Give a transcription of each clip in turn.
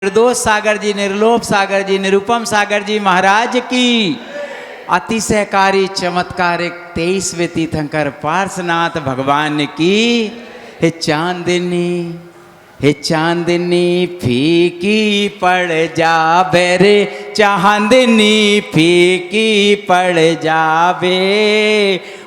निर्दोष सागर जी, निर्लोभ सागर जी, निरुपम सागर जी महाराज की अतिशयकारी चमत्कारिक 23वें तीर्थंकर पार्श्वनाथ भगवान की हे चांदनी, हे चांदनी फीकी पड़ जावे रे, चांदनी फीकी पड़ जावे,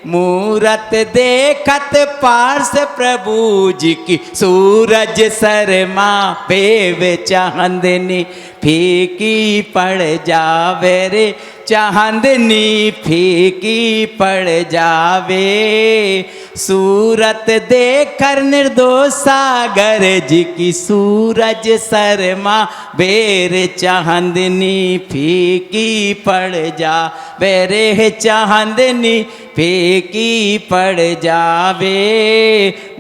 मूरत देखत पार्श प्रभु जी की, सूरज शर्मा वे चांदनी फीकी पड़ जावे रे, चांदनी फीकी पड़ जावे, सूरत देखकर निर्दोष सागर जी की, सूरज शर्मा बेरे, चांदनी फीकी पड़ जावे रे, चांदनी फीकी पड़ जावे,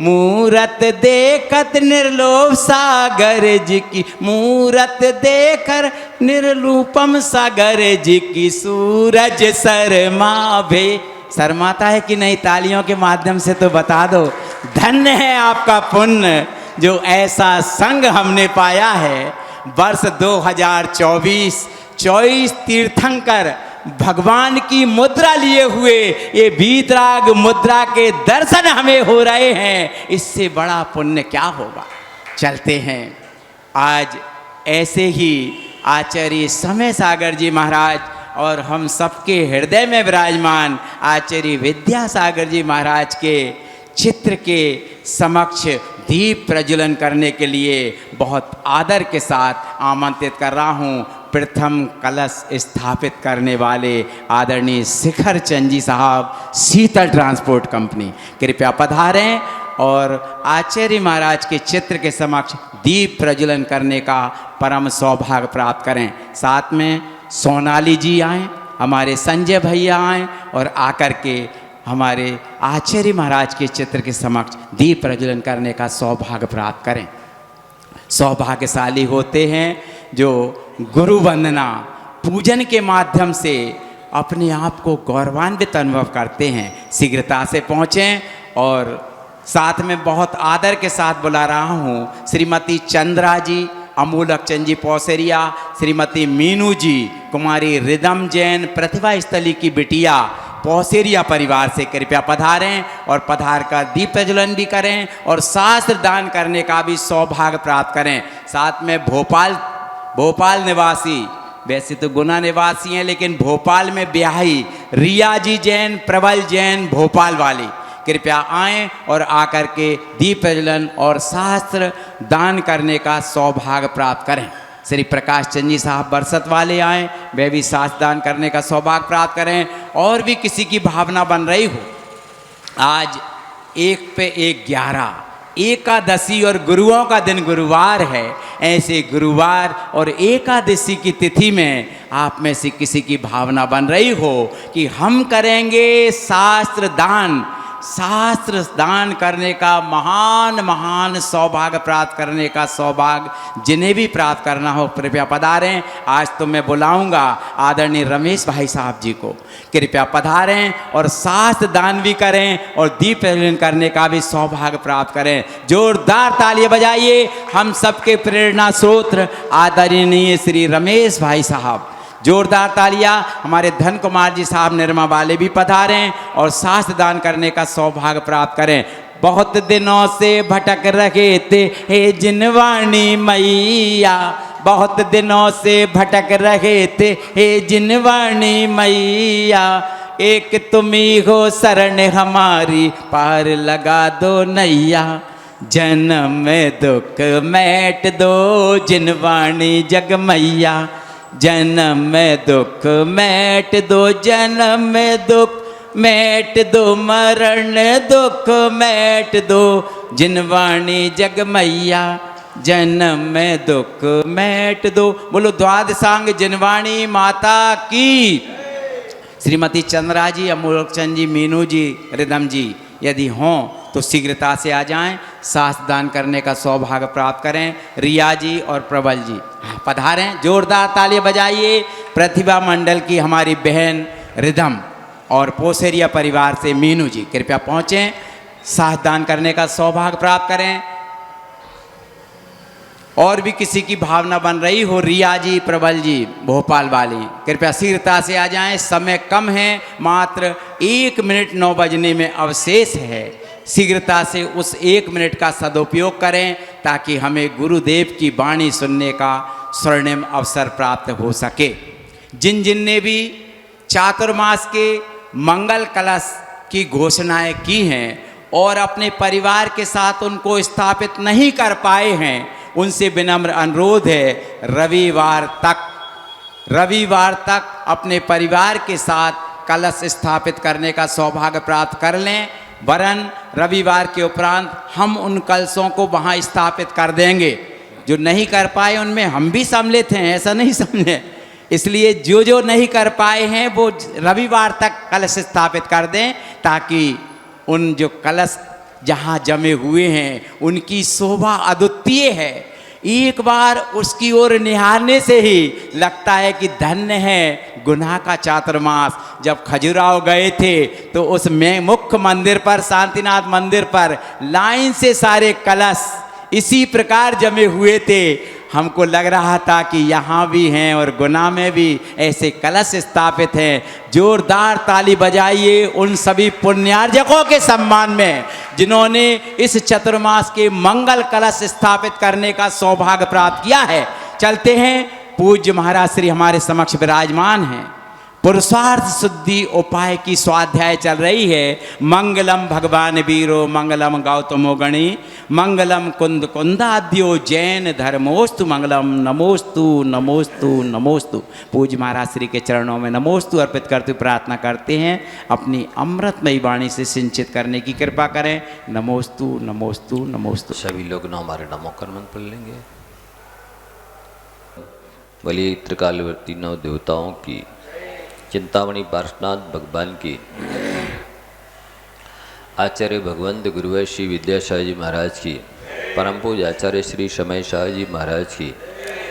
मूरत देखत निर्लोभ सागर जी की, मूरत देखकर निर्लूपम सागर जी की, सूरज शर्मावे। शर्माता है कि नहीं? तालियों के माध्यम से तो बता दो। धन्य है आपका पुण्य जो ऐसा संग हमने पाया है। वर्ष 2024 तीर्थंकर भगवान की मुद्रा लिए हुए ये वीतराग मुद्रा के दर्शन हमें हो रहे हैं, इससे बड़ा पुण्य क्या होगा। चलते हैं आज ऐसे ही आचार्य समय सागर जी महाराज और हम सबके हृदय में विराजमान आचार्य विद्यासागर जी महाराज के चित्र के समक्ष दीप प्रज्वलन करने के लिए बहुत आदर के साथ आमंत्रित कर रहा हूँ। प्रथम कलश स्थापित करने वाले आदरणीय शिखर चंद जी साहब, शीतल ट्रांसपोर्ट कंपनी, कृपया पधारें और आचार्य महाराज के चित्र के समक्ष दीप प्रज्वलन करने का परम सौभाग्य प्राप्त करें। साथ में सोनाली जी आएँ, हमारे संजय भैया आएँ और आकर के हमारे आचार्य महाराज के चित्र के समक्ष दीप प्रज्वलन करने का सौभाग्य प्राप्त करें। सौभाग्यशाली होते हैं जो गुरु वंदना पूजन के माध्यम से अपने आप को गौरवान्वित अनुभव करते हैं। शीघ्रता से पहुँचें और साथ में बहुत आदर के साथ बुला रहा हूँ श्रीमती चंद्रा जी, अमूलक चंद जी पौसेरिया, श्रीमती मीनू जी, कुमारी रिदम जैन, प्रतिभा स्थली की बिटिया पौसेरिया परिवार से कृपया पधारें और पधार कर दीप प्रज्वलन भी करें और शास्त्र दान करने का भी सौभाग्य प्राप्त करें। साथ में भोपाल निवासी, वैसे तो गुना निवासी हैं लेकिन भोपाल में ब्याही रिया जी जैन, प्रबल जैन भोपाल वाली, कृपया आएँ और आकर के दीप प्रज्वलन और शास्त्र दान करने का सौभाग्य प्राप्त करें। श्री प्रकाश चंद जी साहब बरसत वाले आएँ, वे भी शास्त्र दान करने का सौभाग्य प्राप्त करें। और भी किसी की भावना बन रही हो, आज 1 पे 11 एकादशी और गुरुओं का दिन गुरुवार है। ऐसे गुरुवार और एकादशी की तिथि में आप में से किसी की भावना बन रही हो कि हम करेंगे शास्त्र दान करने का महान सौभाग्य प्राप्त करने का सौभाग्य जिन्हें भी प्राप्त करना हो कृपया पधारें। आज तो मैं बुलाऊंगा आदरणीय रमेश भाई साहब जी को, कृपया पधारें और शास्त्र दान भी करें और दीप प्रज्वलन करने का भी सौभाग्य प्राप्त करें। जोरदार तालियां बजाइए हम सबके प्रेरणा स्रोत आदरणीय श्री रमेश भाई साहब। जोरदार तालियां। हमारे धन कुमार जी साहब निर्मा वाले भी पधारें और शास्त्र दान करने का सौभाग्य प्राप्त करें। बहुत दिनों से भटक रहे थे हे जिनवाणी मैया, बहुत दिनों से भटक रहे थे हे जिनवाणी मैया, एक तुम ही हो शरण हमारी, पार लगा दो नैया, जन्म में दुख मैट दो जिनवाणी जग मैया, जन्म में दुख मैट दो, जन्म में दुख मैट दो, मरण दुख मैट दो जिनवाणी जग मैया, जन्म में दुख मैट दो। बोलो द्वादशांग जिनवाणी माता की। श्रीमती चंद्रा जी, अमूलक चंद जी, मीनू जी, रिदम जी यदि हों तो शीघ्रता से आ जाएं, शास्त्र दान करने का सौभाग्य प्राप्त करें। रिया जी और प्रबल जी पधारें। जोरदार तालियां बजाइए। प्रतिभा मंडल की हमारी बहन रिदम और पोसेरिया परिवार से मीनू जी कृपया पहुँचें, शास्त्र दान करने का सौभाग्य प्राप्त करें। और भी किसी की भावना बन रही हो, रिया जी, प्रबल जी, भोपाल वाली, कृपया शीघ्रता से आ जाएं। समय कम है, मात्र 1 मिनट 9 बजने में अवशेष है। शीघ्रता से उस 1 मिनट का सदुपयोग करें ताकि हमें गुरुदेव की वाणी सुनने का स्वर्णिम अवसर प्राप्त हो सके। जिन जिन ने भी चातुर्मास के मंगल कलश की घोषणाएं की हैं और अपने परिवार के साथ उनको स्थापित नहीं कर पाए हैं, उनसे विनम्र अनुरोध है, रविवार तक अपने परिवार के साथ कलश स्थापित करने का सौभाग्य प्राप्त कर लें। वरन रविवार के उपरांत हम उन कलशों को वहाँ स्थापित कर देंगे। जो नहीं कर पाए उनमें हम भी सम्मिलित हैं, ऐसा नहीं समझे। इसलिए जो नहीं कर पाए हैं वो रविवार तक कलश स्थापित कर दें ताकि उन जो कलश जहाँ जमे हुए हैं उनकी शोभा अद्वितीय है। एक बार उसकी ओर निहारने से ही लगता है कि धन्य है गुनाह का चातुर्मास। जब खजुराहो गए थे तो उस में मुख्य मंदिर पर, शांतिनाथ मंदिर पर लाइन से सारे कलश इसी प्रकार जमे हुए थे। हमको लग रहा था कि यहाँ भी हैं और गुनाह में भी ऐसे कलश स्थापित हैं। जोरदार ताली बजाइए उन सभी पुण्यार्जकों के सम्मान में जिन्होंने इस चतुर्मास के मंगल कलश स्थापित करने का सौभाग्य प्राप्त किया है। चलते हैं, पूज्य महाराज श्री हमारे समक्ष विराजमान हैं। पुरुषार्थ शुद्धि उपाय की स्वाध्याय चल रही है। मंगलम भगवान वीरो मंगलम गौतमो गणी मंगलम कुंद कुंदाद्यो जैन धर्मोस्तु मंगलम। नमोस्तु नमोस्तु नमोस्तु। पूज्य महाराज श्री के चरणों में नमोस्तु अर्पित करते प्रार्थना करते हैं अपनी अमृतमयी वाणी से सिंचित करने की कृपा करें। नमोस्तु नमोस्तु नमोस्तु। सभी लोग हमारे नमोकर मंत्र पढ़ लेंगे। बलि त्रिकालवर्ती नौ देवताओं की, चिंतामणि पार्श्वनाथ भगवान की, आचार्य भगवंत गुरुवर श्री विद्याशाह जी महाराज की, परम पूज्य आचार्य श्री समय शाह जी महाराज की,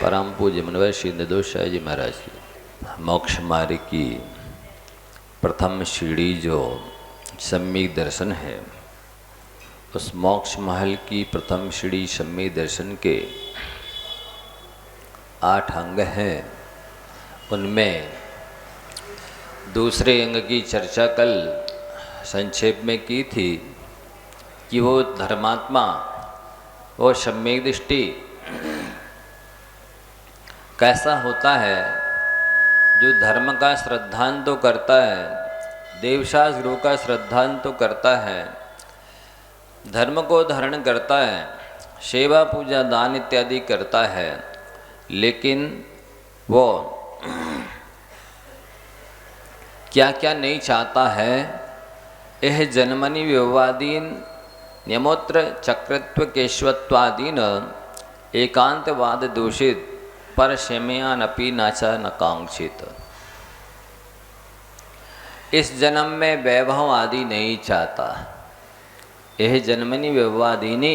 परम पूज्य मनवर श्री निर्दोष शाह जी महाराज की। मोक्ष मार्ग की प्रथम सीढ़ी जो सम्यक दर्शन है, उस मोक्ष महल की प्रथम सीढ़ी सम्यक दर्शन के 8 अंग हैं। उनमें दूसरे अंग की चर्चा कल संक्षेप में की थी कि वो धर्मात्मा, वो सम्यक दृष्टि कैसा होता है जो धर्म का श्रद्धान तो करता है, देवशास्त्र गुरु का श्रद्धान तो करता है, धर्म को धारण करता है, सेवा पूजा दान इत्यादि करता है, लेकिन वो क्या क्या नहीं चाहता है। यह जन्मनि व्यववादीन नियमोत्र चक्रत्व केशवत्वादीन एकांतवाद दूषित पर शेमयान अपी नाचा नकांक्षित। इस जन्म में वैभव आदि नहीं चाहता। यह जन्मनि व्यववादीनी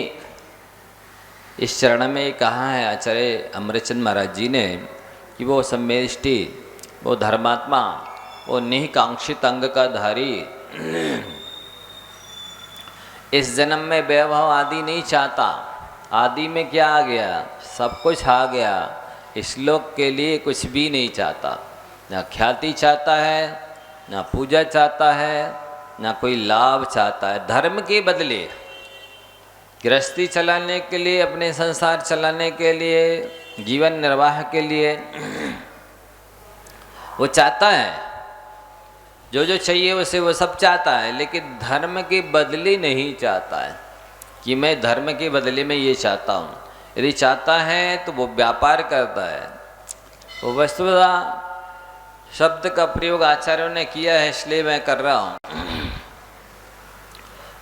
इस चरण में कहा है आचार्य अमृतचंद महाराज जी ने कि वो सम्मेष्टि, वो धर्मात्मा, वो निकांक्षित अंग का धारी इस जन्म में वैभव आदि नहीं चाहता। आदि में क्या आ गया? सब कुछ आ गया। इस लोक के लिए कुछ भी नहीं चाहता, ना ख्याति चाहता है, ना पूजा चाहता है, ना कोई लाभ चाहता है। धर्म के बदले गृहस्थी चलाने के लिए, अपने संसार चलाने के लिए, जीवन निर्वाह के लिए वो चाहता है, जो जो चाहिए उसे वो सब चाहता है, लेकिन धर्म के बदले नहीं चाहता है कि मैं धर्म के बदले में ये चाहता हूँ। यदि चाहता है तो वो व्यापार करता है। वो वस्तुतः शब्द का प्रयोग आचार्यों ने किया है, इसलिए मैं कर रहा हूँ।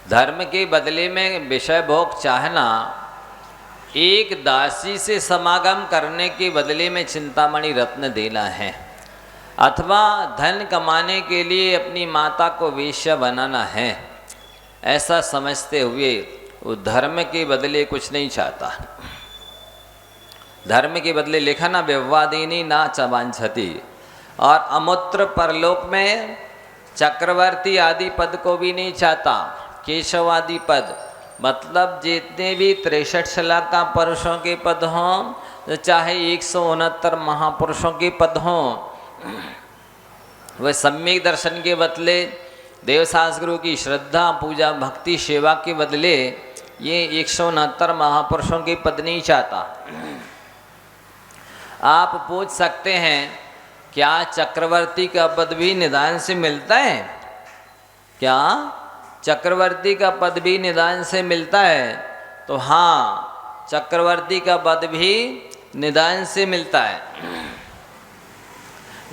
धर्म के बदले में विषय भोग चाहना, एक दासी से समागम करने के बदले में चिंतामणि रत्न देना है, अथवा धन कमाने के लिए अपनी माता को वेश्या बनाना है, ऐसा समझते हुए वो धर्म के बदले कुछ नहीं चाहता। धर्म के बदले लिखा ना व्यववादिनी ना चवांछति। और अमूत्र परलोक में चक्रवर्ती आदि पद को भी नहीं चाहता, केशव आदि पद, मतलब जितने भी 63 लाख का पुरुषों के पद हों, चाहे 169 महापुरुषों के पद हों, वह सम्यक दर्शन के बदले, देवशास्त्र गुरु की श्रद्धा पूजा भक्ति सेवा के बदले ये 169 महापुरुषों के पद नहीं चाहता। आप पूछ सकते हैं क्या चक्रवर्ती का पद भी निदान से मिलता है? क्या चक्रवर्ती का पद भी निदान से मिलता है? तो हाँ, चक्रवर्ती का पद भी निदान से मिलता है।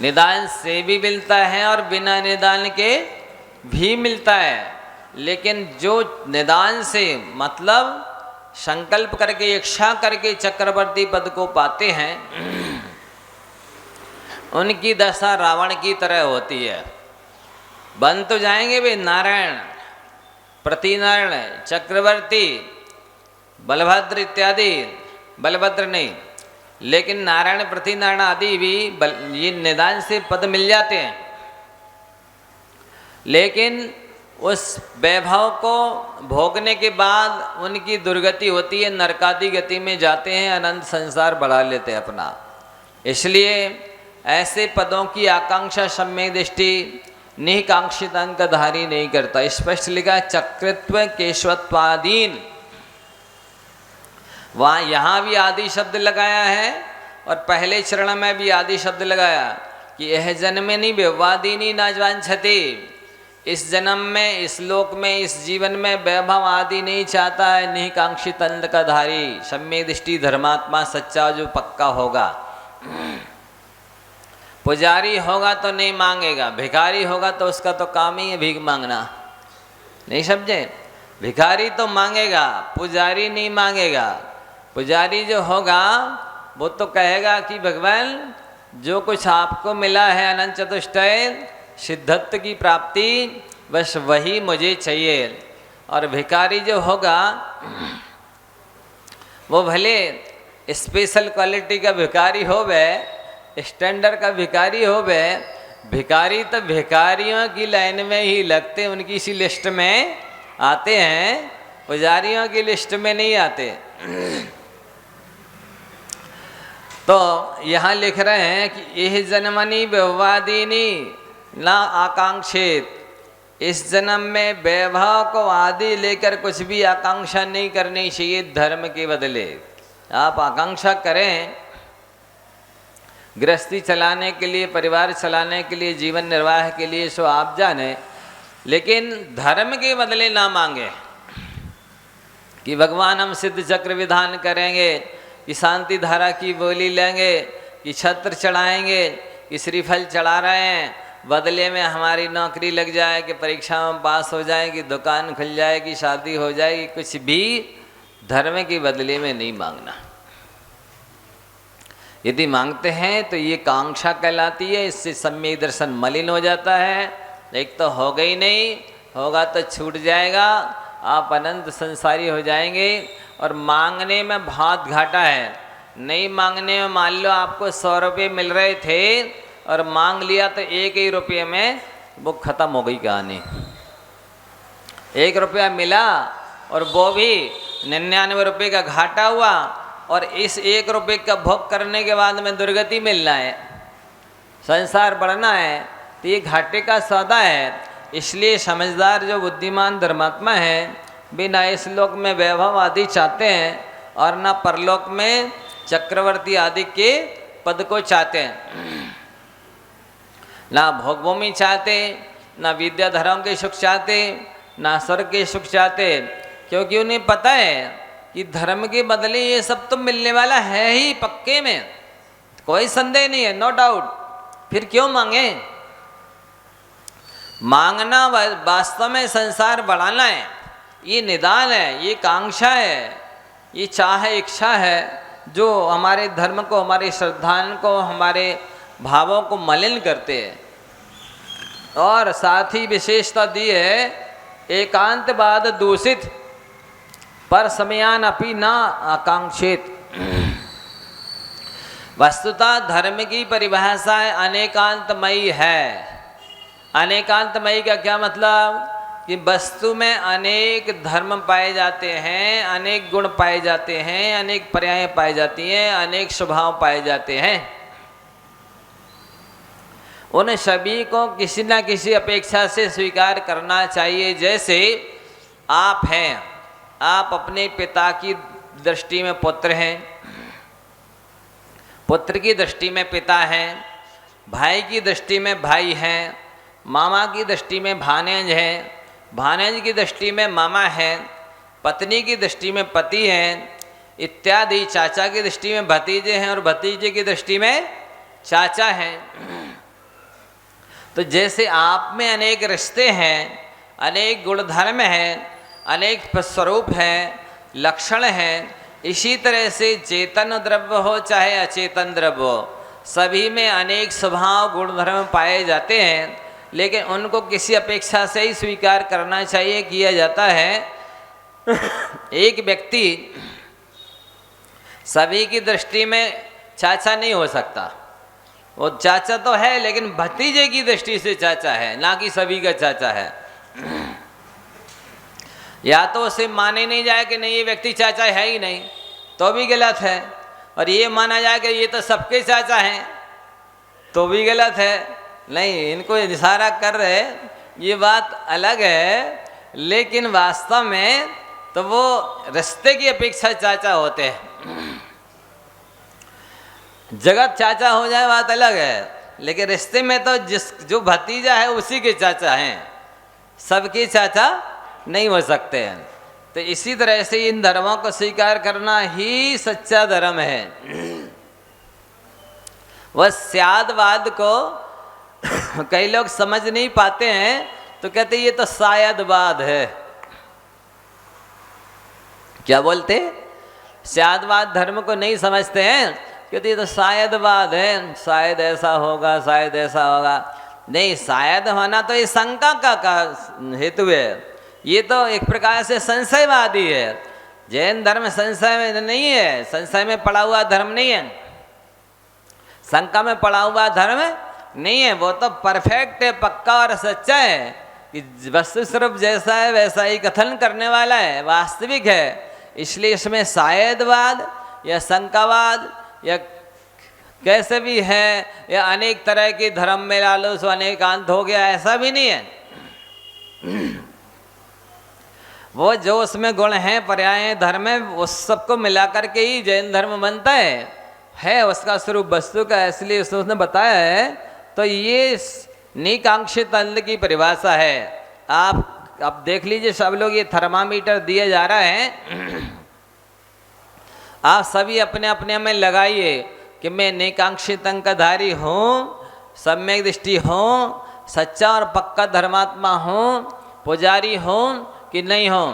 निदान से भी मिलता है और बिना निदान के भी मिलता है। लेकिन जो निदान से मतलब संकल्प करके इच्छा करके चक्रवर्ती पद को पाते हैं, उनकी दशा रावण की तरह होती है। बन तो जाएंगे वे नारायण, प्रतिनारायण, चक्रवर्ती, बलभद्र इत्यादि, बलभद्र नहीं, लेकिन नारायण प्रतिनारायण आदि भी ये निदान से पद मिल जाते हैं। लेकिन उस वैभव को भोगने के बाद उनकी दुर्गति होती है, नरकादि गति में जाते हैं, अनंत संसार बढ़ा लेते हैं अपना। इसलिए ऐसे पदों की आकांक्षा सम्यक दृष्टि निकांक्षित अंकधारी नहीं करता। स्पष्ट लिखा चक्रत्व केशवत्वादीन, वहाँ यहाँ भी आदि शब्द लगाया है और पहले चरण में भी आदि शब्द लगाया कि यह जन्म नहीं व्यवादीनी नाजवांछति, इस जन्म में, इस लोक में, इस जीवन में वैभव आदि नहीं चाहता है निकांक्षित अंध का धारी सम्यक दृष्टि धर्मात्मा सच्चा जो पक्का होगा। पुजारी होगा तो नहीं मांगेगा, भिखारी होगा तो उसका तो काम ही है भीख मांगना, नहीं समझे? भिखारी तो मांगेगा, पुजारी नहीं मांगेगा। पुजारी जो होगा वो तो कहेगा कि भगवान जो कुछ आपको मिला है अनंत चतुष्टय सिद्धत्व की प्राप्ति, बस वही मुझे चाहिए। और भिखारी जो होगा वो भले स्पेशल क्वालिटी का भिखारी हो वे, स्टैंडर्ड का भिखारी हो वे, भिखारी तो भिखारियों की लाइन में ही लगते, उनकी इसी लिस्ट में आते हैं, पुजारियों की लिस्ट में नहीं आते। तो यहाँ लिख रहे हैं कि यह जन्मनी व्यवादिनी ना आकांक्षित, इस जन्म में वैभव को आदि लेकर कुछ भी आकांक्षा नहीं करनी चाहिए। धर्म के बदले आप आकांक्षा करें गृहस्थी चलाने के लिए, परिवार चलाने के लिए, जीवन निर्वाह के लिए, सो आप जाने, लेकिन धर्म के बदले ना मांगे कि भगवान हम सिद्ध चक्र विधान करेंगे, कि शांति धारा की बोली लेंगे, कि छत्र चढ़ाएंगे, कि श्रीफल चढ़ा रहे हैं, बदले में हमारी नौकरी लग जाए, कि परीक्षा में पास हो जाए, कि दुकान खुल जाए, कि शादी हो जाएगी, कुछ भी धर्म के बदले में नहीं मांगना। यदि मांगते हैं तो ये कांक्षा कहलाती है, इससे सम्यक दर्शन मलिन हो जाता है। एक तो होगा ही नहीं, होगा तो छूट जाएगा, आप अनंत संसारी हो जाएंगे। और मांगने में बहुत घाटा है। नहीं मांगने में मान लो आपको 100 रुपये मिल रहे थे और मांग लिया तो 1 ही रुपये में वो खत्म हो गई कहानी। 1 रुपया मिला और वो भी 99 रुपये का घाटा हुआ, और इस 1 रुपये का भोग करने के बाद में दुर्गति मिलना है, संसार बढ़ना है, तो ये घाटे का सौदा है। इसलिए समझदार जो बुद्धिमान धर्मात्मा है बिना इस लोक में वैभव आदि चाहते हैं और ना परलोक में चक्रवर्ती आदि के पद को चाहते हैं, ना भोगभूमि चाहते, ना विद्याधरों के सुख चाहते, ना स्वर्ग के सुख चाहते, क्योंकि उन्हें पता है कि धर्म के बदले ये सब तो मिलने वाला है ही पक्के में, कोई संदेह नहीं है, नो डाउट। फिर क्यों मांगे? मांगना वास्तव में संसार बढ़ाना है, ये निदान है, ये कांक्षा है, ये चाह इच्छा है जो हमारे धर्म को, हमारे श्रद्धान को, हमारे भावों को मलिन करते हैं। और साथ ही विशेषता दी है एकांतवाद दूषित पर समयान अपि न आकांक्षित। वस्तुतः धर्म की परिभाषा अनेकांतमयी है। अनेकांतमयी का क्या मतलब? कि वस्तु में अनेक धर्म पाए जाते हैं, अनेक गुण पाए जाते हैं, अनेक पर्याय पाई जाती हैं, अनेक स्वभाव पाए जाते हैं। उन सभी को किसी न किसी अपेक्षा से स्वीकार करना चाहिए। जैसे आप हैं, आप अपने पिता की दृष्टि में पुत्र हैं, पुत्र की दृष्टि में पिता हैं, भाई की दृष्टि में भाई हैं, मामा की दृष्टि में भानेज हैं, भानेज की दृष्टि में मामा हैं, पत्नी की दृष्टि में पति हैं इत्यादि। चाचा की दृष्टि में भतीजे हैं और भतीजे की दृष्टि में चाचा हैं। तो जैसे आप में अनेक रिश्ते हैं, अनेक गुणधर्म हैं, अनेक स्वरूप हैं, लक्षण हैं, इसी तरह से चेतन द्रव्य हो चाहे अचेतन द्रव्य हो, सभी में अनेक स्वभाव गुणधर्म पाए जाते हैं। लेकिन उनको किसी अपेक्षा से ही स्वीकार करना चाहिए, किया जाता है। एक व्यक्ति सभी की दृष्टि में चाचा नहीं हो सकता। वो चाचा तो है लेकिन भतीजे की दृष्टि से चाचा है, ना कि सभी का चाचा है। या तो उसे माने नहीं जाए कि नहीं ये व्यक्ति चाचा है ही नहीं, तो भी गलत है, और ये माना जाए कि ये तो सबके चाचा हैं, तो भी गलत है। नहीं, इनको इशारा कर रहे, ये बात अलग है, लेकिन वास्तव में तो वो रिश्ते की अपेक्षा चाचा होते हैं। जगत चाचा हो जाए बात अलग है, लेकिन रिश्ते में तो जो भतीजा है उसी के चाचा हैं, सबके चाचा नहीं हो सकते हैं। तो इसी तरह से इन धर्मों को स्वीकार करना ही सच्चा धर्म है। वह स्यादवाद को कई लोग समझ नहीं पाते हैं, तो कहते ये तो शायदवाद है। क्या बोलते? स्यादवाद धर्म को नहीं समझते हैं, कहते ये तो शायदवाद है, शायद ऐसा होगा, शायद ऐसा होगा। नहीं, शायद होना तो ये शंका का हेतु है। ये तो एक प्रकार से संशयवादी है। जैन धर्म संशय में नहीं है, संशय में पड़ा हुआ धर्म नहीं है, शंका में पड़ा हुआ धर्म नहीं है। वो तो परफेक्ट है, पक्का और सच्चा है कि वस्तु स्वरूप जैसा है वैसा ही कथन करने वाला है, वास्तविक है। इसलिए इसमें शायदवाद या शंकावाद या कैसे भी है, या अनेक तरह के धर्म में ला लो सो अनेकांत हो गया, ऐसा भी नहीं है। वो जो उसमें गुण हैं, पर्याय धर्म है, उस सबको मिला करके ही जैन धर्म बनता है उसका स्वरूप वस्तु का। इसलिए उसने बताया है। तो ये निकांक्षित अंध की परिभाषा है। आप अब देख लीजिए, सब लोग ये थर्मामीटर दिए जा रहा है, आप सभी अपने अपने में लगाइए कि मैं निकांक्षित अंग का धारी हूँ, सम्यक दृष्टि हूँ, सच्चा और पक्का धर्मात्मा हूँ, पुजारी हूँ कि नहीं हो।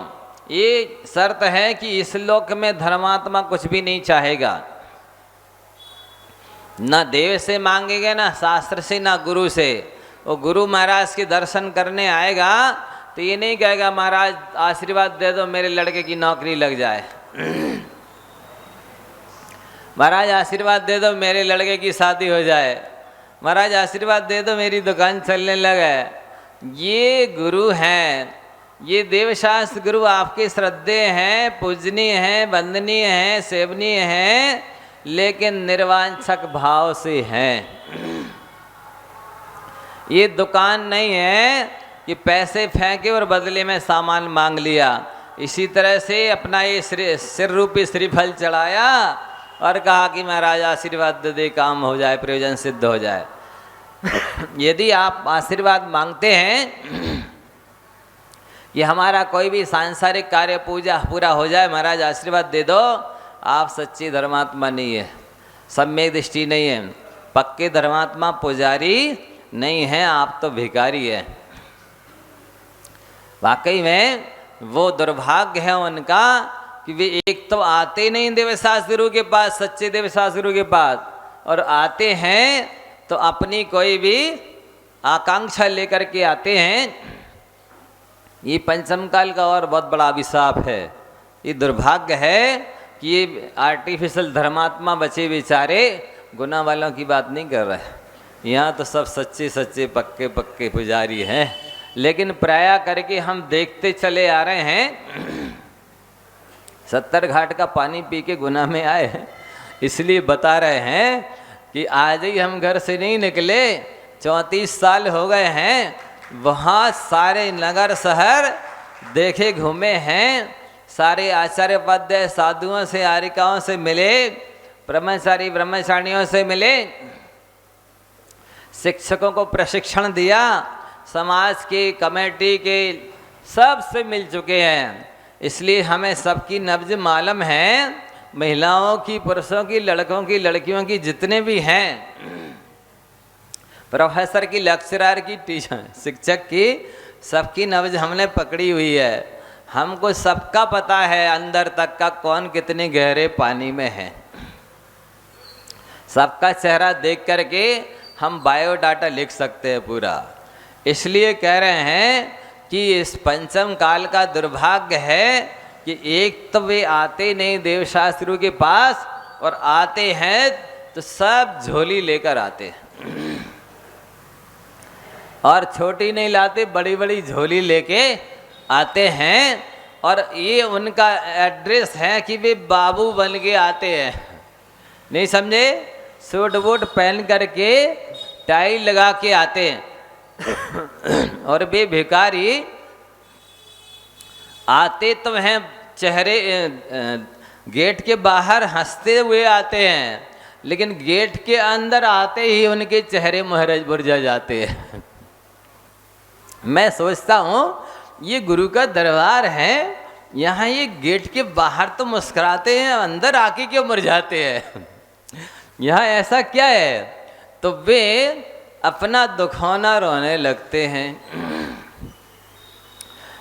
ये शर्त है कि इस लोक में धर्मात्मा कुछ भी नहीं चाहेगा, ना देव से मांगेगा, ना शास्त्र से, ना गुरु से। वो गुरु महाराज के दर्शन करने आएगा तो ये नहीं कहेगा महाराज आशीर्वाद दे दो मेरे लड़के की नौकरी लग जाए, महाराज आशीर्वाद दे दो मेरे लड़के की शादी हो जाए, महाराज आशीर्वाद दे दो मेरी दुकान चलने लगे। ये गुरु हैं, ये देवशास्त्र गुरु आपके श्रद्धेय हैं, पूजनीय हैं, वंदनीय हैं, सेवनीय हैं, लेकिन निर्वांछक भाव से हैं। ये दुकान नहीं है कि पैसे फेंके और बदले में सामान मांग लिया। इसी तरह से अपना ये सिर रूपी श्रीफल चढ़ाया और कहा कि महाराज आशीर्वाद दे, काम हो जाए, प्रयोजन सिद्ध हो जाए। यदि आप आशीर्वाद मांगते हैं कि हमारा कोई भी सांसारिक कार्य पूजा पूरा हो जाए, महाराज आशीर्वाद दे दो, आप सच्ची धर्मात्मा नहीं है, सम्यक दृष्टि नहीं है, पक्के धर्मात्मा पुजारी नहीं है, आप तो भिखारी है। वाकई में वो दुर्भाग्य है उनका कि वे एक तो आते नहीं देवशास्त्र गुरु के पास, सच्चे देवशास्त्र गुरु के पास, और आते हैं तो अपनी कोई भी आकांक्षा लेकर के आते हैं। ये पंचम काल का और बहुत बड़ा अभिशाप है। ये दुर्भाग्य है कि ये आर्टिफिशियल धर्मात्मा बचे बेचारे गुना वालों की बात नहीं कर रहे। यहाँ तो सब सच्चे सच्चे पक्के पक्के पुजारी हैं, लेकिन प्राय करके हम देखते चले आ रहे हैं। 70 घाट का पानी पी के गुनाह में आए हैं, इसलिए बता रहे हैं कि आज ही हम घर से नहीं निकले, 34 साल हो गए हैं, वहाँ सारे नगर शहर देखे घूमे हैं, सारे आचार्य उपाध्याय साधुओं से आरिकाओं से मिले, ब्रह्मचारी ब्रह्मचारियों से मिले, शिक्षकों को प्रशिक्षण दिया, समाज के कमेटी के सब से मिल चुके हैं। इसलिए हमें सबकी नब्ज मालूम है, महिलाओं की, पुरुषों की, लड़कों की, लड़कियों की, जितने भी हैं, प्रोफेसर की, लेक्चरर की, टीचर, शिक्षक की, सबकी नब्ज हमने पकड़ी हुई है। हमको सबका पता है अंदर तक का कौन कितने गहरे पानी में है। सबका चेहरा देख करके हम बायोडाटा लिख सकते हैं पूरा। इसलिए कह रहे हैं कि इस पंचम काल का दुर्भाग्य है कि एक तो वे आते नहीं देवशास्त्रियों के पास, और आते हैं तो सब झोली लेकर आते हैं, और छोटी नहीं लाते, बड़ी बड़ी झोली लेके आते हैं। और ये उनका एड्रेस है कि वे बाबू बन के आते हैं, नहीं समझे? सूट बूट पहन करके टाई लगा के आते हैं। और वे भिखारी आते तो हैं, चेहरे गेट के बाहर हंसते हुए आते हैं, लेकिन गेट के अंदर आते ही उनके चेहरे मुरझा जाते हैं। मैं सोचता हूँ ये गुरु का दरबार है, यहाँ ये गेट के बाहर तो मुस्कुराते हैं, अंदर आके क्यों मुरझाते हैं? यहाँ ऐसा क्या है? तो वे अपना दुखौना रोने लगते हैं।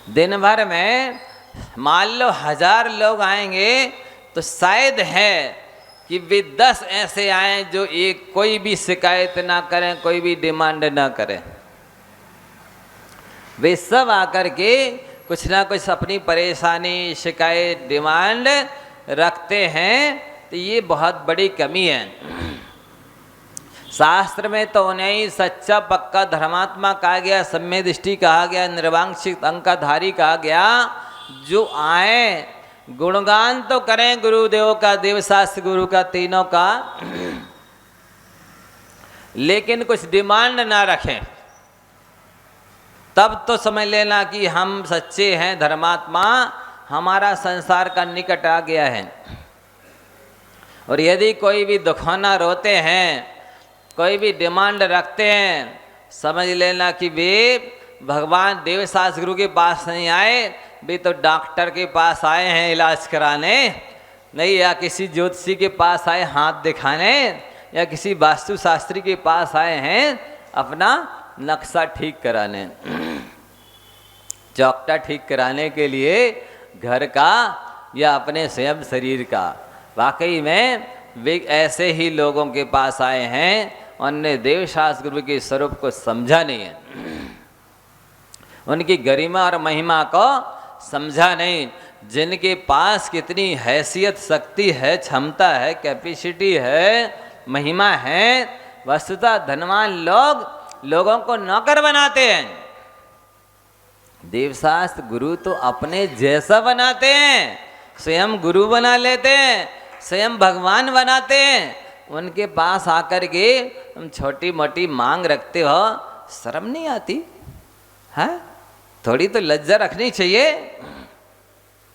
दिन भर में मान लो 1000 लोग आएंगे तो शायद है कि वे 10 ऐसे आए जो एक कोई भी शिकायत ना करें, कोई भी डिमांड ना करें। वे सब आकर के कुछ ना कुछ अपनी परेशानी, शिकायत, डिमांड रखते हैं। तो ये बहुत बड़ी कमी है। शास्त्र में तो उन्हें ही सच्चा पक्का धर्मात्मा कहा गया, सम्य दृष्टि कहा गया, निर्वांशिक अंकाधारी कहा गया। जो आए गुणगान तो करें गुरुदेव का, देवशास्त्र गुरु का, तीनों का, लेकिन कुछ डिमांड ना रखें, तब तो समझ लेना कि हम सच्चे हैं धर्मात्मा, हमारा संसार का निकट आ गया है। और यदि कोई भी दुखौना रोते हैं, कोई भी डिमांड रखते हैं, समझ लेना कि वे भगवान देवशास्त्र गुरु के पास नहीं आए, वे तो डॉक्टर के पास आए हैं इलाज कराने, नहीं या किसी ज्योतिषी के पास आए हाथ दिखाने, या किसी वास्तुशास्त्री के पास आए हैं अपना नक्शा ठीक कराने, चौकटा ठीक कराने के लिए घर का या अपने स्वयं शरीर का। वाकई में वे ऐसे ही लोगों के पास आए हैं, उनने देवशास्त्र गुरु के स्वरूप को समझा नहीं है, उनकी गरिमा और महिमा को समझा नहीं। जिनके पास कितनी हैसियत, शक्ति है, क्षमता है, कैपेसिटी है, महिमा है, वस्तुतः धनवान लोग लोगों को नौकर बनाते हैं। देवशास्त्र गुरु तो अपने जैसा बनाते हैं, स्वयं गुरु बना लेते हैं, स्वयं भगवान बनाते हैं। उनके पास आकर के तुम छोटी मोटी मांग रखते हो, शर्म नहीं आती है? थोड़ी तो लज्जा रखनी चाहिए।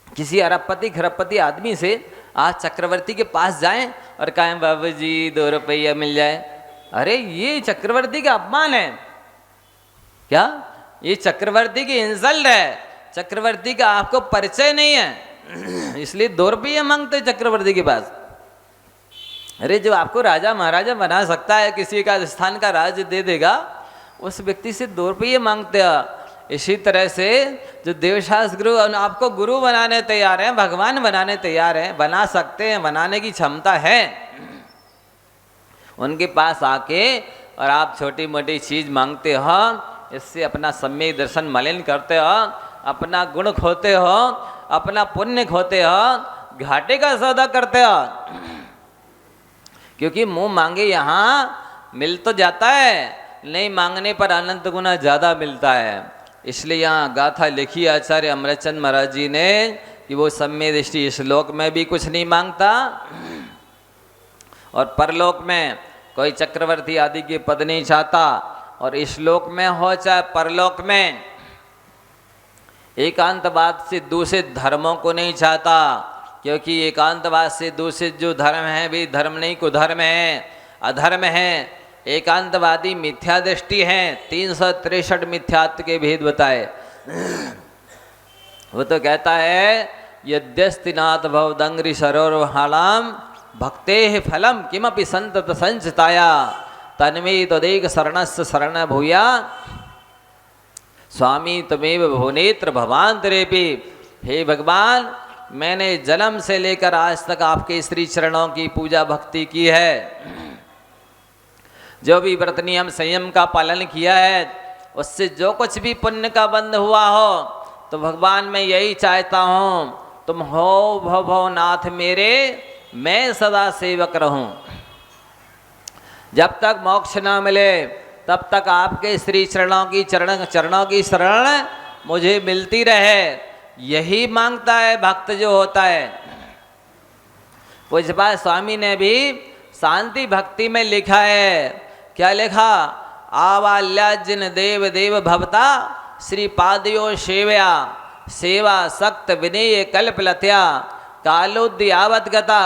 किसी अरबपति खरबपति आदमी से आज चक्रवर्ती के पास जाएं और कहें बाबू जी 2 रुपया मिल जाए, अरे ये चक्रवर्ती का अपमान है क्या? ये चक्रवर्ती की इंसल्ट है, चक्रवर्ती का आपको परिचय नहीं है, इसलिए 2 रुपये मांगते चक्रवर्ती के पास। अरे जो आपको राजा महाराजा बना सकता है, किसी का स्थान का राज्य दे देगा, उस व्यक्ति से 2 रुपये मांगते हैं। इसी तरह से जो देवशास्त्र गुरु आपको गुरु बनाने तैयार हैं, भगवान बनाने तैयार हैं, बना सकते हैं, बनाने की क्षमता है, उनके पास आके और आप छोटी मोटी चीज़ मांगते हो, इससे अपना सम्यक दर्शन मलिन करते हो, अपना गुण खोते हो, अपना पुण्य खोते हो, घाटे का सौदा करते हो। क्योंकि मुंह मांगे यहाँ मिल तो जाता है, नहीं मांगने पर अनंत गुना ज़्यादा मिलता है। इसलिए यहाँ गाथा लिखी आचार्य अमरचंद महाराज जी ने कि वो सम्य दृष्टि श्लोक में भी कुछ नहीं मांगता और परलोक में कोई चक्रवर्ती आदि के पद नहीं चाहता, और इस लोक में हो चाहे परलोक में एकांतवाद से दूषित धर्मों को नहीं चाहता, क्योंकि एकांतवाद से दूषित जो धर्म है भी धर्म नहीं, कुधर्म है, अधर्म है। एकांतवादी मिथ्या दृष्टि है, 363 मिथ्यात्व के भेद बताए। वो तो कहता है यद्यस्तिनाथ भवदंग्रि सरोरहालाम भक्ते फलम किमपि संतत संचिताया तन्मे तदेक शरणस्य शरण भूया स्वामी तमेव भुवनेत्र भवांतरेपि। हे भगवान, मैंने जन्म से लेकर आज तक आपके श्री चरणों की पूजा भक्ति की है, जो भी व्रत नियम संयम का पालन किया है, उससे जो कुछ भी पुण्य का बंध हुआ हो, तो भगवान मैं यही चाहता हूँ तुम हो भव नाथ मेरे, मैं सदा सेवक रहूं। जब तक मोक्ष न मिले तब तक आपके श्री चरणों की शरण मुझे मिलती रहे, यही मांगता है भक्त जो होता है। पूज्यपाद स्वामी ने भी शांति भक्ति में लिखा है, क्या लिखा? आवाल्या जिन देव देव भवता श्री पादयो सेवया सेवा सक्त विनय कल्पलत्या कालोद्यावत गता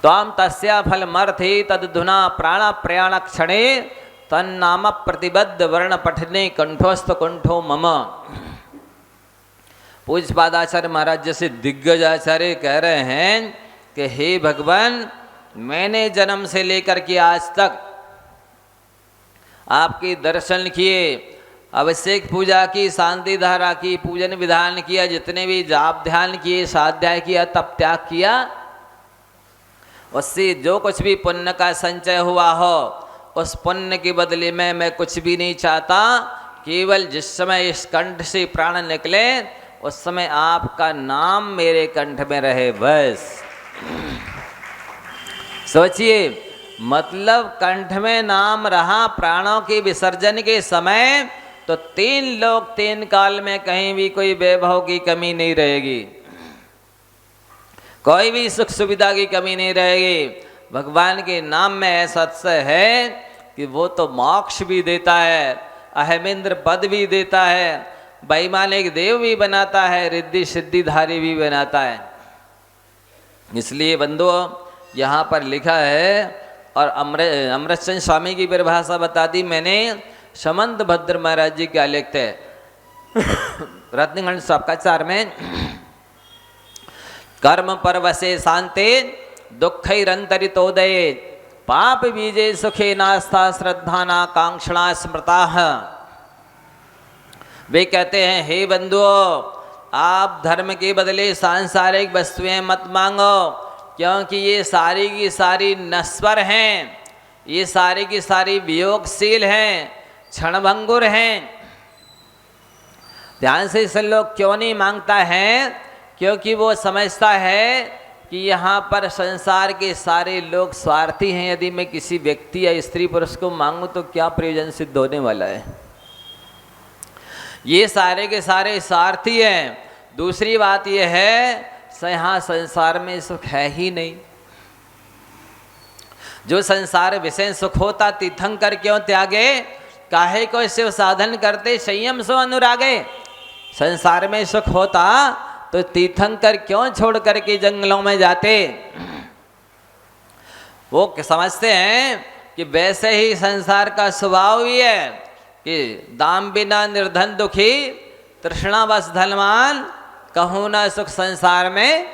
त्वाम तस्या फलमर्थे तदधुना प्राण प्रयाण क्षणे तन्नाम प्रतिबद्ध वर्ण पठने कंठोस्थ कंठो मम। पूज्यपाद आचार्य महाराज जैसे दिग्गज आचार्य कह रहे हैं कि हे भगवान, मैंने जन्म से लेकर के आज तक आपके दर्शन किए, अभिषेक पूजा की, शांति धारा की, पूजन विधान किया, जितने भी जाप ध्यान किए, स्वाध्याय किया, तप त्याग किया, उससे जो कुछ भी पुण्य का संचय हुआ हो, उस पुण्य के बदले में मैं कुछ भी नहीं चाहता। केवल जिस समय इस कंठ से प्राण निकले उस समय आपका नाम मेरे कंठ में रहे, बस। सोचिए, मतलब कंठ में नाम रहा प्राणों के विसर्जन के समय, तो 3 लोक 3 काल में कहीं भी कोई वैभव की कमी नहीं रहेगी, कोई भी सुख सुविधा की कमी नहीं रहेगी। भगवान के नाम में ऐसा सत्य है कि वो तो मोक्ष भी देता है, अहमेंद्र पद भी देता है, वैमानिक देव भी बनाता है, रिद्धि सिद्धिधारी भी बनाता है। इसलिए बंधुओं, यहाँ पर लिखा है, और अमृतचंद स्वामी की परिभाषा बता दी मैंने। समंत भद्र महाराज जी क्या लिखते हैं रत्नखंड सबकाचार में, कर्म परवशे शांते दुःखैरन्तरितोदये पाप बीजे सुखे नास्ता श्रद्धा ना कांक्षणा स्मृता। वे कहते हैं, हे बंधुओं, आप धर्म के बदले सांसारिक वस्तुएं मत मांगो, क्योंकि ये सारी की सारी नश्वर हैं, ये सारी की सारी वियोगशील हैं, क्षणभंगुर हैं। ध्यान से इस लोग क्यों नहीं मांगता है? क्योंकि वो समझता है कि यहाँ पर संसार के सारे लोग स्वार्थी हैं। यदि मैं किसी व्यक्ति या स्त्री पुरुष को मांगूं तो क्या प्रयोजन सिद्ध होने वाला है? ये सारे के सारे स्वार्थी हैं। दूसरी बात यह है, यहाँ संसार में सुख है ही नहीं। जो संसार विषय सुख होता तीर्थंकर क्यों त्यागे? काहे को शिव साधन करते संयम सो अनुरागे। संसार में सुख होता तो तीर्थंकर क्यों छोड़ करके जंगलों में जाते? वो समझते हैं कि वैसे ही संसार का स्वभाव भी है कि दाम बिना निर्धन दुखी, तृष्णावश धनवान, कहूँ ना सुख संसार में,